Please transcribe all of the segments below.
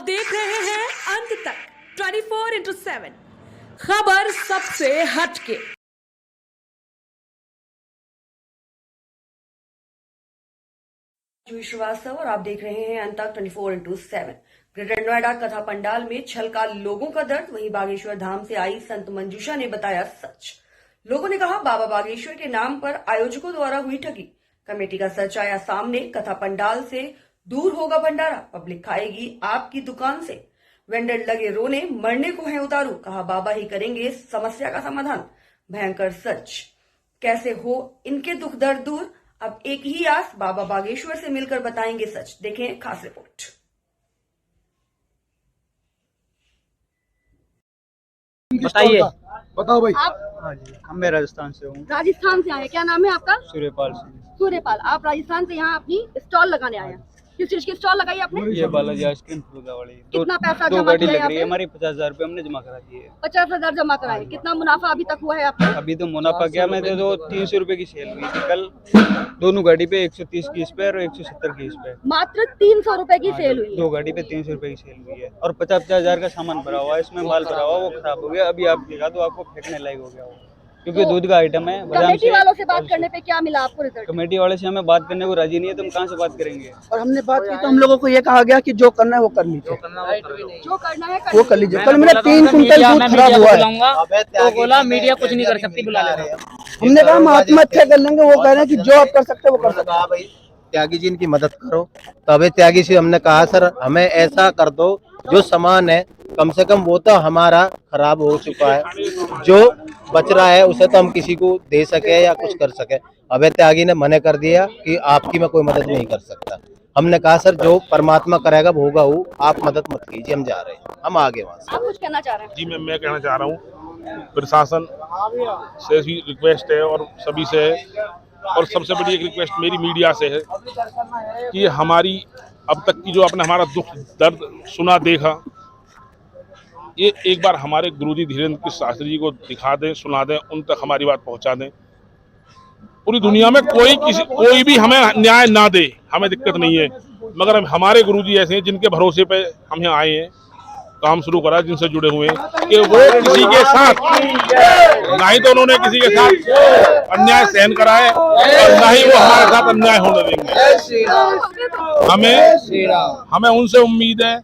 देख रहे हैं अंत तक 24/7 खबर सबसे हटके। श्रीवास्तव और आप देख रहे हैं अंत तक 24/7। ग्रेटर नोएडा कथा पंडाल में छलका लोगों का दर्द। वहीं बागेश्वर धाम से आई संत मंजूषा ने बताया सच। लोगों ने कहा बाबा बागेश्वर के नाम पर आयोजकों द्वारा हुई ठगी। कमेटी का सच आया सामने। कथा पंडाल से दूर होगा भंडारा, पब्लिक खाएगी आपकी दुकान से। वेंडर लगे रोने, मरने को है उतारू। कहा बाबा ही करेंगे समस्या का समाधान। भयंकर सच, कैसे हो इनके दुख दर्द दूर। अब एक ही आस, बाबा बागेश्वर से मिलकर बताएंगे सच। देखें खास रिपोर्ट। बताइए। बताओ भाई। हाँ जी, मैं राजस्थान से हूँ। राजस्थान से आए, क्या नाम है आपका? सूर्यपाल सिंह। सूर्यपाल, आप राजस्थान से यहाँ अपनी स्टॉल लगाने आए हैं। किस चीज की स्टॉल लगाई आपने? ये बालाजी आइसक्रीम फुलगा वाली। कितना पैसा दो जमा गाड़ी किया लग रही है यहाँ पे? हमारी, 50,000 रुपये हमने जमा करा दिए। 50,000 जमा कराए। कितना मुनाफा अभी तक हुआ है आपका? अभी तो मुनाफा क्या, मैं तो 300 रुपए की सेल हुई थी कल। दोनों गाड़ी पे 130 की इस पे और 170 की इस पे। मात्र 300 रुपए की सेल हुई है। दो गाड़ी पे 300 रुपए की सेल हुई है और 50,000 का सामान भरा हुआ है। इसमें माल भरा हुआ, वो खराब हो गया। अभी आप दिखा दो, आपको फेंकने लायक हो गया वो, क्योंकि तो दूध का आइटम है। कमेटी वालों से बात करने पे क्या मिला आपको रिजल्ट? कमेटी वाले से हमें बात करने को राजी नहीं है, तुम कहाँ से बात करेंगे। और हमने बात की तो हम लोगों को ये कहा गया कि जो करना है वो कर लीजिए, जो करना है वो कर लीजिए। कल मेरा 3 कुंटल दूध खराब हुआ है तो बोला मीडिया कुछ नहीं कर सकती, बुला ले। हमने कहा हम आत्महत्या कर लेंगे। वो कह रहे हैं कि जो आप कर सकते हो वो कर सकते हो। भाई त्यागी जी इनकी मदद करो। तो अबे त्यागी से हमने कहा सर हमें ऐसा कर दो, जो सामान है कम से कम वो तो हमारा खराब हो चुका है, जो बच रहा है उसे तो हम किसी को दे सके या कुछ कर सके। अबे त्यागी ने मना कर दिया कि आपकी मैं कोई मदद नहीं कर सकता। हमने कहा सर जो परमात्मा करेगा वो होगा, वो आप मदद मत कीजिए, हम जा रहे हैं, हम आगे वहाँ से। आप कुछ कहना चाह रहे हैं? जी मैं कहना चाह रहा हूँ, प्रशासन से भी रिक्वेस्ट है और सभी से है, और सबसे बड़ी एक रिक्वेस्ट मेरी मीडिया से है कि हमारी अब तक की जो आपने हमारा दुख दर्द सुना देखा, ये एक बार हमारे गुरुजी धीरेन्द्र शास्त्री जी को दिखा दें, सुना दें, उन तक हमारी बात पहुंचा दें। पूरी दुनिया में कोई भी हमें न्याय ना दे, हमें दिक्कत नहीं है, मगर हमारे गुरुजी ऐसे हैं जिनके भरोसे पे हम यहाँ आए हैं, काम शुरू करा, जिनसे जुड़े हुए हैं, कि वो किसी के साथ ना ही तो उन्होंने किसी के साथ अन्याय सहन करा है और ना ही वो हमारे साथ अन्याय होने देंगे। हमें उनसे उम्मीद है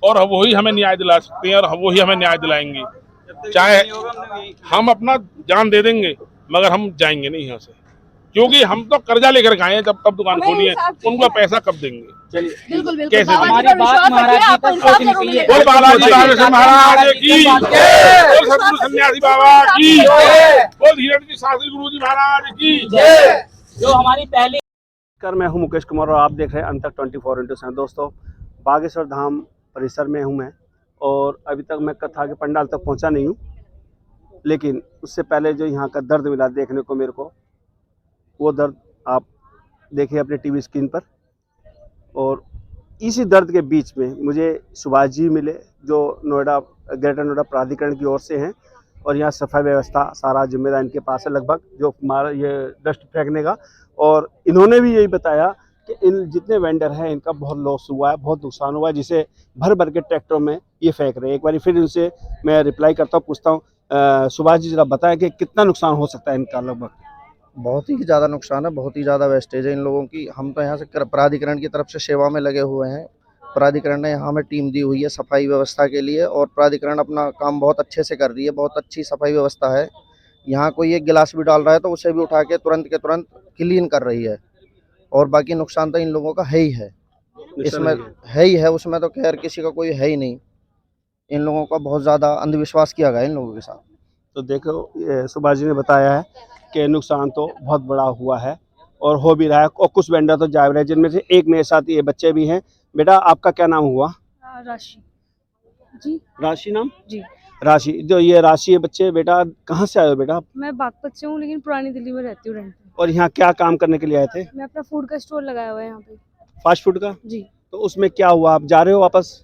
और वही हमें न्याय दिला सकते हैं और वही हमें न्याय दिलाएंगे। चाहे हम अपना जान दे देंगे मगर हम जाएंगे नहीं यहाँ से, क्योंकि हम तो कर्जा लेकर आए हैं। जब तब दुकान खोली है, उनका पैसा कब देंगे? बिल्कुल बिल्कुल। कैसे हमारी बात महाराज जी तक पहुंचनी चाहिए। बोल बालाजी बागेश्वर महाराज की जय, बोल सतगुरु सन्यासी बाबा की जय, बोल धीरेन्द्र जी शास्त्री गुरु जी महाराज की जय। जो हमारी पहली मैं हूं मुकेश कुमार और आप देख रहे हैं अंत तक 24/7। दोस्तों, बागेश्वर धाम परिसर में हूं मैं और अभी तक मैं कथा के पंडाल तक पहुंचा नहीं हूं, लेकिन उससे पहले जो यहाँ का दर्द मिला देखने को मेरे को, वो दर्द आप देखिए अपने टीवी स्क्रीन पर। और इसी दर्द के बीच में मुझे सुभाष जी मिले, जो ग्रेटर नोएडा प्राधिकरण की ओर से हैं, और यहाँ सफाई व्यवस्था सारा जिम्मेदार इनके पास है लगभग, जो हमारा ये डस्ट फेंकने का। और इन्होंने भी यही बताया कि इन जितने वेंडर हैं इनका बहुत लॉस हुआ है, बहुत नुकसान हुआ है, जिसे भर भर के ट्रैक्टरों में ये फेंक रहे हैं। एक बार फिर इनसे मैं रिप्लाई करता हूँ, पूछता हूँ, सुभाष जी जरा बताएं कि कितना नुकसान हो सकता है इनका लगभग? बहुत ही ज़्यादा नुकसान है, बहुत ही ज़्यादा वेस्टेज है इन लोगों की। हम तो यहाँ से प्राधिकरण की तरफ से सेवा में लगे हुए हैं। प्राधिकरण ने यहाँ हमें टीम दी हुई है सफाई व्यवस्था के लिए, और प्राधिकरण अपना काम बहुत अच्छे से कर रही है। बहुत अच्छी सफाई व्यवस्था है। यहाँ कोई एक गिलास भी डाल रहा है तो उसे भी उठा के तुरंत क्लीन कर रही है। और बाकी नुकसान तो इन लोगों का है ही है, इसमें है ही है, उसमें तो खैर किसी का कोई है ही नहीं। इन लोगों का बहुत ज़्यादा अंधविश्वास किया गया इन लोगों के साथ। तो देखो, सुभाष जी ने बताया है कि नुकसान तो बहुत बड़ा हुआ है और हो भी रहा है, और कुछ वेंडर तो जा रहे हैं, जिनमें से एक मेरे साथ ये बच्चे भी हैं। बेटा, आपका क्या नाम हुआ? राशि जी। राशि नाम जी। राशि, जो ये राशि है बच्चे, बेटा कहाँ से आए हो बेटा? मैं बागपत से हूँ, लेकिन पुरानी दिल्ली में रहती हूँ रेंट पे। और यहाँ क्या काम करने के लिए आए थे? मैं अपना फूड का स्टोर लगाया हुआ है यहाँ पे, फास्ट फूड का। जी। तो उसमें क्या हुआ, आप जा रहे हो वापस?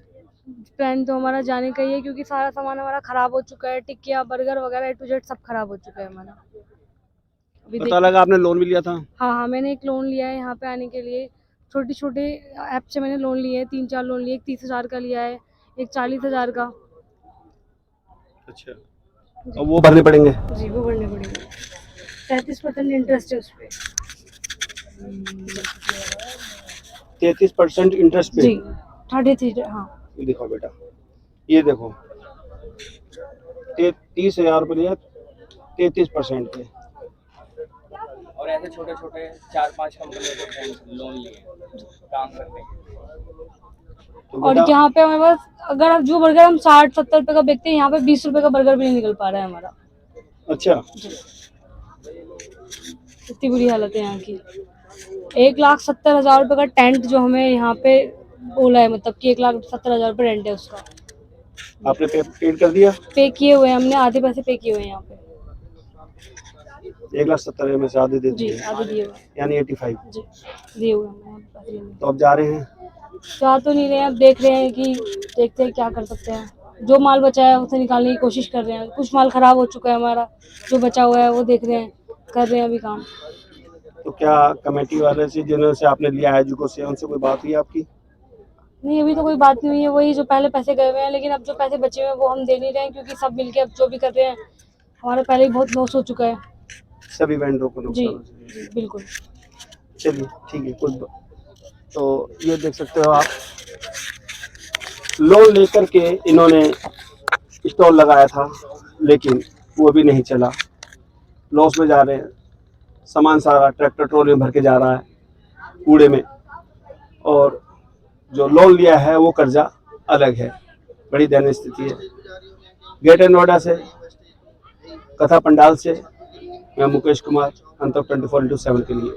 प्लान तो हमारा जाने का ही है, क्योंकि सारा सामान हमारा खराब हो चुका है। टिक्किया, बर्गर वगैरह A to Z सब खराब हो चुका है हमारा। पता लगा आपने लोन भी लिया था? हाँ, मैंने एक लोन लिया है यहाँ पे आने के लिए। छोटे ऐप से मैंने लोन लिए हैं, 3-4 लोन लिए। 30,000 का लिया है, एक 40,000 का। अच्छा, और वो भरने पड़ेंगे? जी वो भरने पड़ेंगे। 33% इंटरेस्ट है उस पे। 33% इंटरेस्ट पे? जी 33, हाँ। ये देखो बेटा, ये देखो 30,000 रुपये लिया 33% पे। और ऐसे छोटे छोटे 4-5 कंपनियों के फ्रेंड्स लोन लिए काम करने के। तो और बेटा यहाँ पे हमारे पास अगर जो बर्गर हम 60-70 रुपए का बेचते हैं, यहाँ पे 20 रुपए का बर्गर भी नहीं निकल पा रहा है हमारा। अच्छा, इतनी बुरी हालत है यहाँ की। 1,70,000 रुपए का टेंट जो हमें यहाँ पे बोला है, मतलब कि 1,70,000 रुपए रेंट है उसका। आपने पेड कर दिया? पे किए हुए हैं हमने, आधे पैसे पे किए हुए हैं यहाँ पे। 1,70,000 में से आधे दे जी दिए, आधे दिए हुए हैं। यानी 85। जी दिए हुए हैं पैसे लेने। तो अब जा रहे हैं? जा तो नहीं रहे हैं, अब देख रहे हैं कि देखते हैं क्या कर सकते हैं। जो माल बचा है उसे निकालने की कोशिश कर रहे हैं। कुछ माल खराब हो चुका है हमारा, जो बचा हुआ है वो देख रहे हैं, कर रहे हैं अभी काम। तो क्या कमेटी वाले से जिनसे आपने लिया है जुको से, उनसे कोई बात हुई आपकी? नहीं अभी तो कोई बात नहीं हुई है, वही जो पहले पैसे गए हुए हैं, लेकिन अब जो पैसे बचे हुए हैं वो हम दे नहीं रहे हैं, क्योंकि सब मिलके अब जो भी कर रहे हैं, हमारा पहले ही बहुत लॉस हो चुका है। सभी वेंडरों को जी नुकसान? जी बिल्कुल। चलिए ठीक है, कुछ तो ये देख सकते हो आप, लोन लेकर के इन्होंने स्टॉल लगाया था, लेकिन वो भी नहीं चला, लॉस में जा रहे हैं। सामान सारा ट्रैक्टर ट्रॉली में भर के जा रहा है कूड़े में, और जो लोन लिया है वो कर्जा अलग है। बड़ी दयनीय स्थिति है। ग्रेटर नोएडा से, कथा पंडाल से मैं मुकेश कुमार, अंतक 24/7 के लिए।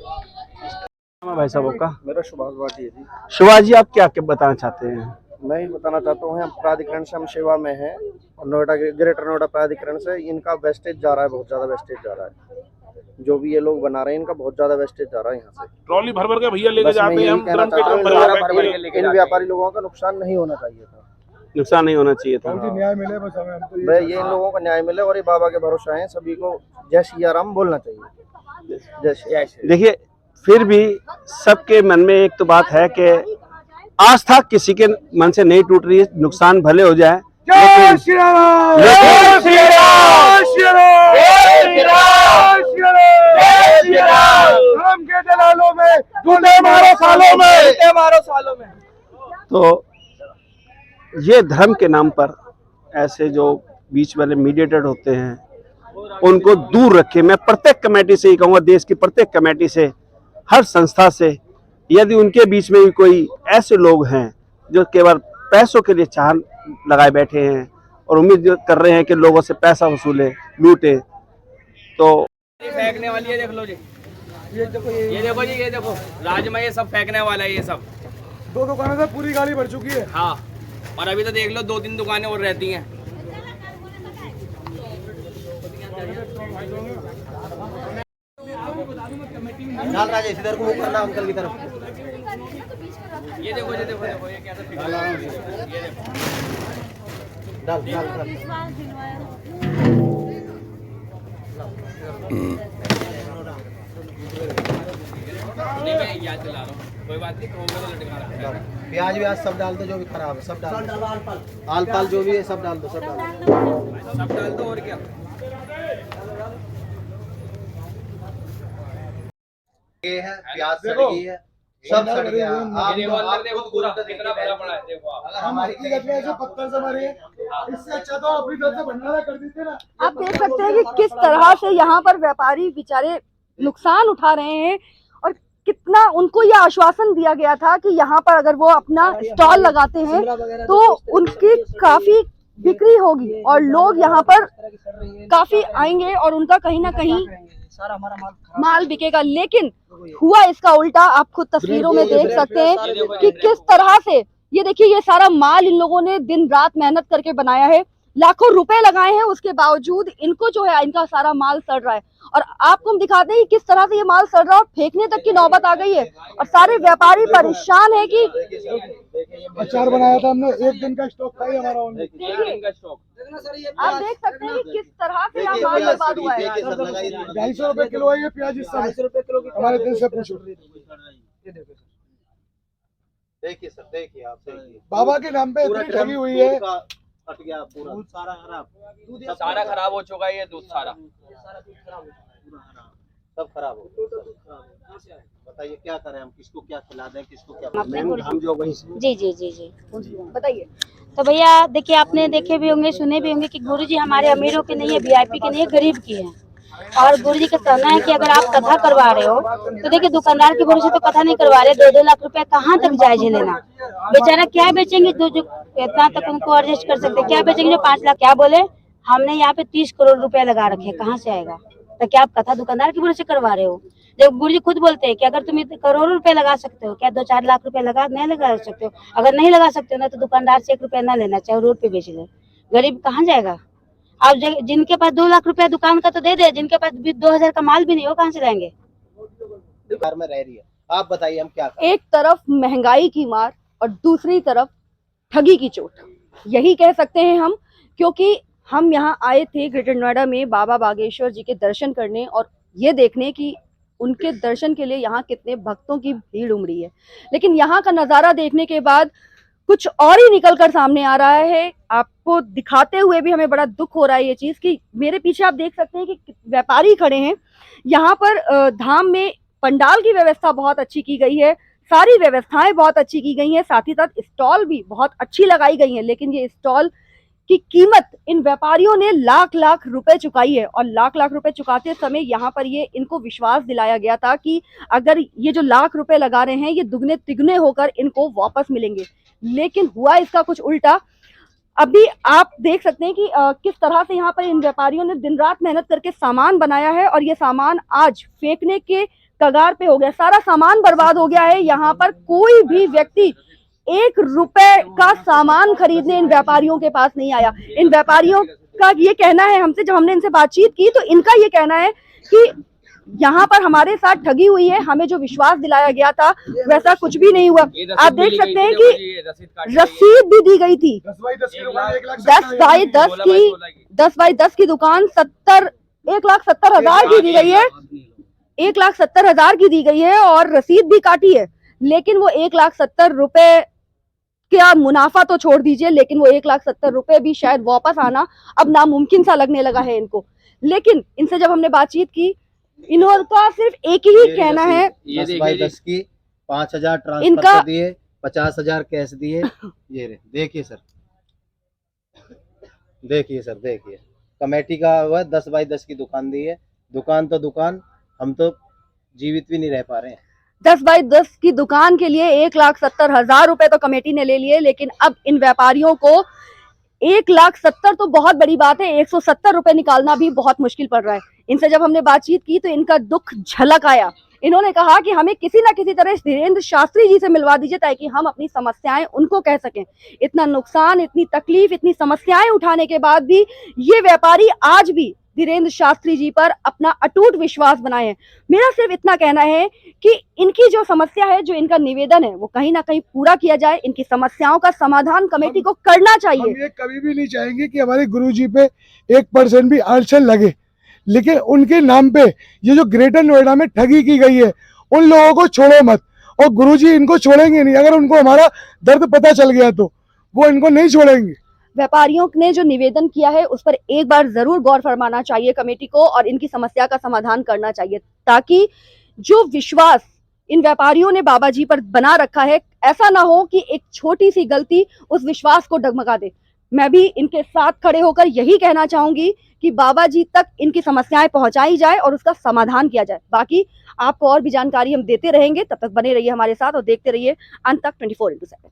भाई साहब आपका? मेरा सुभाष भाटी है जी। सुभाष जी, आप क्या क्या बताना चाहते हैं? मैं ये बताना चाहता हूँ, हम प्राधिकरण से हम सेवा में हैं, और नोएडा ग्रेटर नोएडा प्राधिकरण से इनका वेस्टेज जा रहा है, बहुत ज़्यादा वेस्टेज जा रहा है। जो भी ये लोग बना रहे हैं इनका बहुत ज़्यादा वेस्टेज जा रहा है यहाँ से। ट्रॉली भर भर के भैया लेके बस मैं जाते हैं, यही हम कहना ड्रम के चाहता ड्रम हूँ, भर भर के इन व्यापारी लोगों का नुकसान नहीं होना चाहिए था। नुकसान नहीं होना चाहिए था। न्याय मिले बस हमें, हम तो भाई ये इन लोगों को न्याय मिले, और ये बाबा के भरोसे हैं, सभी को जय सिया राम बोलना चाहिए। जय श्री। देखिए, फिर भी सबके मन में एक तो बात है कि आस्था किसी के मन से नहीं टूट रही है, नुकसान भले हो जाए, तो ये धर्म के नाम पर ऐसे जो बीच वाले मीडिएटर होते हैं उनको दूर रखे। मैं प्रत्येक कमेटी से ही कहूँगा, देश की प्रत्येक कमेटी से, हर संस्था से, यदि उनके बीच में भी कोई ऐसे लोग हैं जो केवल पैसों के लिए चाह लगाए बैठे हैं और उम्मीद कर रहे हैं कि लोगों से पैसा वसूले, लूटे, तो फेंकने वाली है, देख लो जी, ये देखो जी, ये देखो राजमा, ये सब फेंकने वाला है। ये सब 2 दुकानों से पूरी गाड़ी भर चुकी है। हाँ, और अभी तो देख लो 2-3 दुकानें और रहती हैं। राजेश इधर को मुंह करना, अंकल की तरफ। ये देखो, ये देखो, देखो ये कैसा फिगर है। ये देखो, डाल डाल डाल। नहीं मैं याद दिला रहा हूँ, कोई बात नहीं, तो होगा तो लटका रखा है। प्याज व्याज सब डाल दो, जो भी खराब है सब डाल दो। आल पाल जो भी है सब डाल दो, सब डाल दो, सब डाल दो, और क्या। ये है प्याज सड़ गई है, सब सड़ गया। आप देखो अंदर, देखो पूरा कितना भरा पड़ा है, देखो आप। हमारी पत्थर से मारे, इससे अच्छा तो अपनी तरफ से भंडारा कर देते ना। आप देख सकते हैं कि किस तरह से यहाँ पर व्यापारी बेचारे नुकसान उठा रहे हैं, और कितना उनको यह आश्वासन दिया गया था कि यहाँ पर अगर वो अपना स्टॉल लगाते हैं तो उनकी काफी बिक्री होगी और लोग यहाँ पर काफी आएंगे और उनका कहीं ना कहीं माल बिकेगा। लेकिन हुआ इसका उल्टा। आप खुद तस्वीरों में देख सकते हैं कि किस तरह से, ये देखिए, ये सारा माल इन लोगों ने दिन रात मेहनत करके बनाया है, लाखों रुपए लगाए हैं, उसके बावजूद इनको जो है इनका सारा माल सड़ रहा है। और आपको हम दिखाते हैं कि किस तरह से ये माल सड़ रहा है और फेंकने तक की नौबत आ गई है और सारे व्यापारी परेशान है कि अचार बनाया था हमने, 1 दिन का स्टॉक था हमारा। आप देख सकते हैं कि किस तरह से यहाँ माल बर्बाद हुआ है। 250 रुपए किलो है ये प्याज, इस समय हमारे दिल से पूछो। देखिए सर, देखिए आप, देखिए बाबा के नाम पे पूरा इतनी ड्रम ठगी हुई है। दूध का कट गया पूरा, दूध सारा खराब, सारा खराब हो चुका है, ये दूध सारा सब खराब हो गया। बताइए क्या करें हम, किसको क्या खिला दें, किसको क्या मैम हम जो वहीं से जी जी जी जी बताइए। तो भैया देखिए, आपने देखे भी होंगे, सुने भी होंगे कि गुरुजी हमारे अमीरों के नहीं है, वीआईपी के नहीं है, गरीब की है। और गुरुजी का कहना है कि अगर आप कथा करवा रहे हो तो देखिए, दुकानदार के भरोसे तो कथा नहीं करवा रहे। 2-2 लाख रुपया कहाँ तक जायज है लेना? बेचारा क्या बेचेंगे? जो इतना तक उनको एडजस्ट कर सकते, क्या बेचेंगे जो 5 लाख? क्या बोले, हमने यहाँ पे 30 करोड़ रुपया लगा रखे, कहाँ से आएगा? तो क्या आप कथा दुकानदार के भरोसे करवा रहे हो? जब गुरुजी खुद बोलते हैं कि अगर तुम करोड़ों रुपए लगा सकते हो, क्या 2-4 लाख रुपए नहीं लगा सकते हो? अगर नहीं लगा सकते हो ना, तो दुकानदार से 1 रुपया ना लेना, चाहे रोड पे बेच ले। गरीब कहाँ जाएगा? आप जिनके पास 2 लाख रुपया दुकान का तो दे दे, जिनके पास 2000 का माल भी नहीं हो, कहाँ से लाएंगे? घर में रह रही है। आप बताइए हम क्या करें? एक तरफ महंगाई की मार और दूसरी तरफ ठगी की चोट, यही कह सकते हैं हम, क्योंकि हम यहाँ आए थे ग्रेटर नोएडा में बाबा बागेश्वर जी के दर्शन करने और ये देखने कि उनके दर्शन के लिए यहाँ कितने भक्तों की भीड़ उमड़ी है। लेकिन यहाँ का नज़ारा देखने के बाद कुछ और ही निकल कर सामने आ रहा है। आपको दिखाते हुए भी हमें बड़ा दुख हो रहा है ये चीज़ कि मेरे पीछे आप देख सकते हैं कि व्यापारी खड़े हैं। यहाँ पर धाम में पंडाल की व्यवस्था बहुत अच्छी की गई है, सारी व्यवस्थाएं बहुत अच्छी की गई हैं, साथ ही साथ स्टॉल भी बहुत अच्छी लगाई गई हैं। लेकिन ये स्टॉल की कीमत इन व्यापारियों ने लाख रुपए चुकाई है और लाख रुपए चुकाते समय यहाँ पर ये इनको विश्वास दिलाया गया था कि अगर ये जो लाख रुपए लगा रहे हैं ये दुगने तिगुने होकर इनको वापस मिलेंगे। लेकिन हुआ इसका कुछ उल्टा। अभी आप देख सकते हैं कि किस तरह से यहाँ पर इन व्यापारियों ने दिन रात मेहनत करके सामान बनाया है और ये सामान आज फेंकने के कगार पे हो गया, सारा सामान बर्बाद हो गया है। यहाँ पर कोई भी व्यक्ति 1 रुपए का सामान खरीदने इन व्यापारियों के पास नहीं आया। इन व्यापारियों का ये कहना है हमसे, जब हमने इनसे बातचीत की तो इनका ये कहना है कि यहाँ पर हमारे साथ ठगी हुई है, हमें जो विश्वास दिलाया गया था वैसा कुछ भी नहीं हुआ। आप देख सकते हैं कि रसीद भी दी गई थी। 10 बाई 10 की दुकान 1 लाख 10 बाई 10 की दुकान 1,70,000 की दी गई है, 1,70,000 की दी गई है और रसीद भी काटी है। लेकिन वो 1,70,000 रुपए क्या मुनाफा तो छोड़ दीजिए, लेकिन वो 1,70,000 रुपए भी शायद वापस आना अब नामुमकिन सा लगने लगा है इनको। लेकिन इनसे जब हमने बातचीत की, इनका सिर्फ एक ही कहना है, 10 बाई 10 की 5,000 ट्रांसफर इनका कर दिए, 50,000 कैश दिए। ये रे देखिए सर, देखिए सर, देखिए कमेटी का हुआ 10 बाई 10 की दुकान दी है। दुकान तो दुकान, हम तो जीवित भी नहीं रह पा रहे हैं। 10 बाई 10 की दुकान के लिए 1,70,000 रुपए तो कमेटी ने ले लिए, लेकिन अब इन व्यापारियों को 1,70,000 तो बहुत बड़ी बात है, 170 रुपए निकालना भी बहुत मुश्किल पड़ रहा है। इनसे जब हमने बातचीत की तो इनका दुख झलक आया। इन्होंने कहा कि हमें किसी ना किसी तरह धीरेन्द्र शास्त्री जी से मिलवा दीजिए ताकि हम अपनी समस्याएं उनको कह सकें। इतना नुकसान, इतनी तकलीफ, इतनी समस्याएं उठाने के बाद भी ये व्यापारी आज भी धीरेन्द्र शास्त्री जी पर अपना अटूट विश्वास बनाए हैं। मेरा सिर्फ इतना कहना है कि इनकी जो समस्या है, जो इनका निवेदन है, वो कहीं ना कहीं पूरा किया जाए। इनकी समस्याओं का समाधान कमेटी को करना चाहिए। हम ये कभी भी नहीं चाहेंगे कि हमारे गुरुजी पे 1% भी अड़चन लगे, लेकिन उनके नाम पे ये जो ग्रेटर नोएडा में ठगी की गई है, उन लोगों को छोड़ो मत। और गुरुजी इनको छोड़ेंगे नहीं। अगर उनको हमारा दर्द पता चल गया तो वो इनको नहीं छोड़ेंगे। व्यापारियों ने जो निवेदन किया है उस पर एक बार जरूर गौर फरमाना चाहिए कमेटी को और इनकी समस्या का समाधान करना चाहिए, ताकि जो विश्वास इन व्यापारियों ने बाबा जी पर बना रखा है, ऐसा ना हो कि एक छोटी सी गलती उस विश्वास को डगमगा दे। मैं भी इनके साथ खड़े होकर यही कहना चाहूंगी कि बाबा जी तक इनकी समस्याएं पहुंचाई जाए और उसका समाधान किया जाए। बाकी आपको और भी जानकारी हम देते रहेंगे, तब तक बने रहिए हमारे साथ और देखते रहिए अंत तक 24x7।